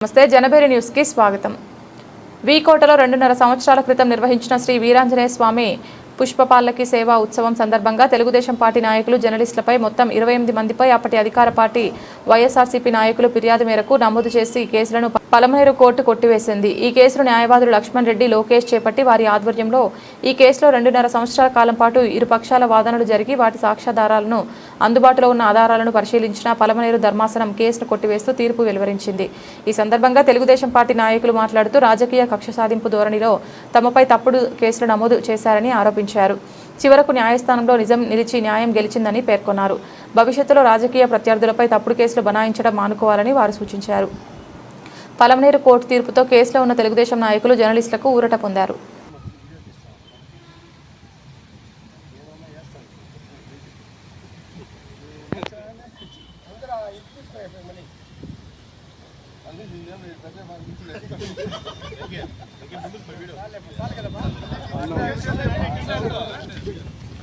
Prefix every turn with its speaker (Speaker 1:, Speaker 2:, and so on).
Speaker 1: నమస్తే జనబేరి న్యూస్ కి స్వాగతం. వీకోటలో 2.5 సంవత్సరాల క్రితం నిర్వహించిన శ్రీ వీరాంజనేయ స్వామి పుష్పపాలకి సేవా ఉత్సవం సందర్భంగా తెలుగుదేశం పార్టీ నాయకులు జర్నలిస్టులపై మొత్తం 28 మందిపై అప్పటి అధికార పార్టీ వైఎస్ఆర్సీపీ నాయకులు ఫిర్యాదు మేరకు నమోదు చేసి కేసులను పలమనేరు కోర్టు కొట్టివేసింది. ఈ కేసును న్యాయవాదులు లక్ష్మణ్ రెడ్డి, లోకేష్ చేపట్టి వారి ఆధ్వర్యంలో ఈ కేసులో 2.5 సంవత్సరాల కాలం పాటు ఇరు పక్షాల వాదనలు జరిగి వాటి సాక్ష్యాధారాలను అందుబాటులో ఉన్న ఆధారాలను పరిశీలించిన పలమనేరు ధర్మాసనం కేసును కొట్టివేస్తూ తీర్పు వెలువరించింది. ఈ సందర్భంగా తెలుగుదేశం పార్టీ నాయకులు మాట్లాడుతూ రాజకీయ కక్ష సాధింపు ధోరణిలో తమపై తప్పుడు కేసులు నమోదు చేశారని ఆరోపించారు. చివరకు న్యాయస్థానంలో నిజం నిలిచి న్యాయం గెలిచిందని పేర్కొన్నారు. భవిష్యత్తులో రాజకీయ ప్రత్యర్థులపై తప్పుడు కేసులు బనాయించడం మానుకోవాలని వారు సూచించారు. పలమనేరు కోర్టు తీర్పుతో కేసులో ఉన్న తెలుగుదేశం నాయకులు జర్నలిస్టులకు ఊరట పొందారు.